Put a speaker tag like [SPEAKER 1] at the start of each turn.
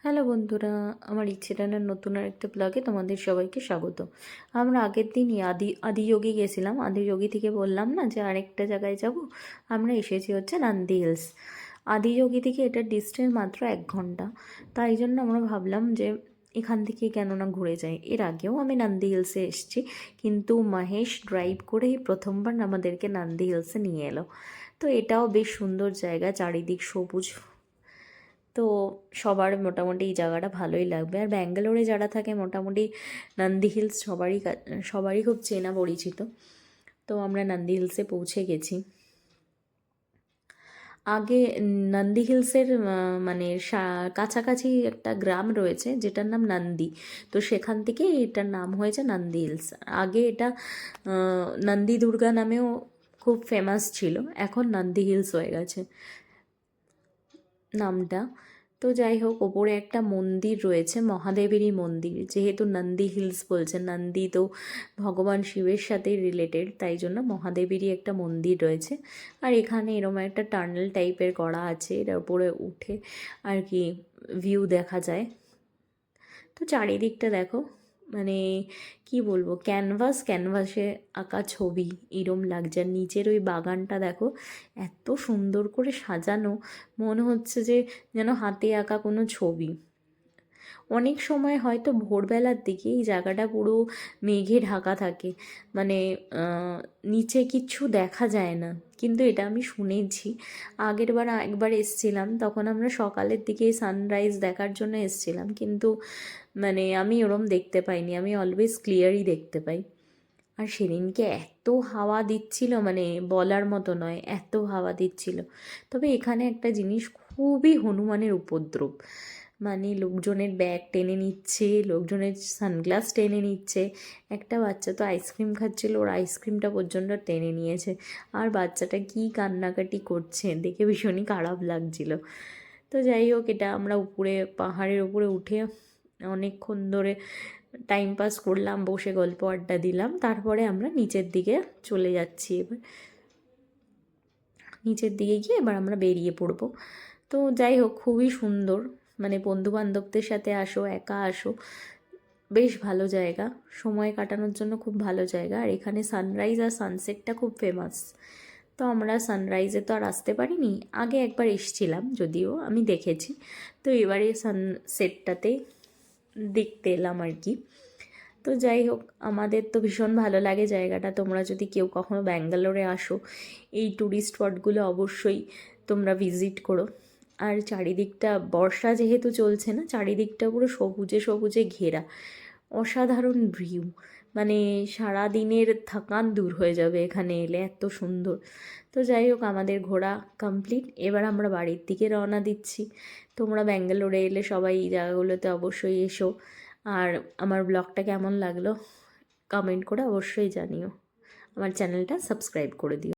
[SPEAKER 1] Hello বন্ধুরা, আমার ইচ্ছে টানার নতুন আরেকটা ব্লগে তোমাদের সবাইকে স্বাগত। আমরা আগের দিনই আদিযোগী গেছিলাম। আদিযোগী থেকে বললাম না যে আরেকটা জায়গায় যাব। আমরা এসেছি হচ্ছে নান্দি হিলস। আদিযোগী থেকে এটার ডিস্টেন্স মাত্র 1 ঘন্টা। তাই জন্য আমরা ভাবলাম যে এখান থেকে কেন না ঘুরে যাই। এর আগেও আমি নান্দি হিলসে এসেছি, কিন্তু মহেশ ড্রাইভ করেই প্রথমবার আমাদেরকে নান্দি হিলসে নিয়ে এলো। তো এটাও বেশ সুন্দর জায়গা, চারিদিক সবুজ। তো সবার মোটামুটি এই জায়গাটা ভালোই লাগবে। আর ব্যাঙ্গালোরে যারা থাকে মোটামুটি নন্দী হিলস সবারই খুব চেনা পরিচিত। তো আমরা নন্দী হিলসে পৌঁছে গেছি। আগে নন্দী হিলসের মানে কাছাকাছি একটা গ্রাম রয়েছে যেটার নাম নন্দী। তো সেখান থেকে এটার নাম হয়েছে নন্দী হিলস। আগে এটা নন্দী দুর্গা নামেও খুব ফেমাস ছিল, এখন নন্দী হিলস হয়ে গেছে নামটা। তো যাই হোক, ওপরে একটা মন্দির রয়েছে, মহাদেবেরই মন্দির। যেহেতু নন্দী হিলস বলছে, নন্দী তো ভগবান শিবের সাথে রিলেটেড, তাই জন্য মহাদেবেরই একটা মন্দির রয়েছে। আর এখানে এরকম একটা টানেল টাইপের করা আছে, এটার উপরে উঠে আর কি ভিউ দেখা যায়। তো চারিদিকটা দেখো, মানে কি বলবো, ক্যানভাসে আঁকা ছবি এরম লাগছে। আর নিচের ওই বাগানটা দেখো, এত সুন্দর করে সাজানো, মনে হচ্ছে যে যেন হাতে আঁকা কোনো ছবি। অনেক সময় হয়তো ভোরবেলার দিকে এই জায়গাটা পুরো মেঘে ঢাকা থাকে, মানে নিচে কিচ্ছু দেখা যায় না। কিন্তু এটা আমি শুনেছি, একবার এসছিলাম, তখন আমরা সকালের দিকে সানরাইজ দেখার জন্য এসছিলাম, কিন্তু মানে আমি ওরম দেখতে পাইনি, আমি অলওয়েজ ক্লিয়ারই দেখতে পাই। আর সেদিনকে এত হাওয়া দিচ্ছিল, মানে বলার মতো নয়, এত হাওয়া দিচ্ছিল। তবে এখানে একটা জিনিস, খুবই হনুমানের উপদ্রব। মানে লোকজনের ব্যাগ টেনে নিচ্ছে, লোকজনের সানগ্লাস টেনে নিচ্ছে। একটা বাচ্চা তো আইসক্রিম খাচ্ছিল, ওর আইসক্রিমটা পর্যন্ত টেনে নিয়েছে। আর বাচ্চাটা কি কান্নাকাটি করছে, দেখে ভীষণই খারাপ লাগছিল। তো যাই হোক, এটা আমরা পাহাড়ের উপরে উঠে অনেকক্ষণ ধরে টাইম পাস করলাম, বসে গল্প আড্ডা দিলাম। তারপরে আমরা নিচের দিকে চলে যাচ্ছি। এবার নিচের দিকে গিয়ে এবার আমরা বেরিয়ে পড়বো। তো যাই হোক, খুবই সুন্দর। মানে বন্ধুবান্ধবদের সাথে আসো, একা আসো, বেশ ভালো জায়গা, সময় কাটানোর জন্য খুব ভালো জায়গা। আর এখানে সানরাইজ আর সানসেটটা খুব ফেমাস। তো আমরা সানরাইজে তো আর আসতে পারিনি, আগে একবার এসেছিলাম, যদিও আমি দেখেছি। তো এবারে সানসেটটাতে দেখতে এলাম আর কি। তো যাই হোক, আমাদের তো ভীষণ ভালো লাগে জায়গাটা। তোমরা যদি কেউ কখনো ব্যাঙ্গালোরে আসো, এই ট্যুরিস্ট স্পটগুলো অবশ্যই তোমরা ভিজিট করো। আর চারিদিকটা বর্ষা যেহেতু চলছে না, চারিদিকটা পুরো সবুজে সবুজে ঘেরা, অসাধারণ ভিউ। মানে সারা দিনের থাকান দূর হয়ে যাবে এখানে এলে, এত সুন্দর। তো যাই হোক, আমাদের ঘোরা কমপ্লিট। এবার আমরা বাড়ির দিকে রওনা দিচ্ছি। তোমরা ব্যাঙ্গালোরে এলে সবাই এই জায়গাগুলোতে অবশ্যই এসো। আর আমার ব্লগটা কেমন লাগলো কমেন্ট করে অবশ্যই জানিও। আমার চ্যানেলটা সাবস্ক্রাইব করে দিও।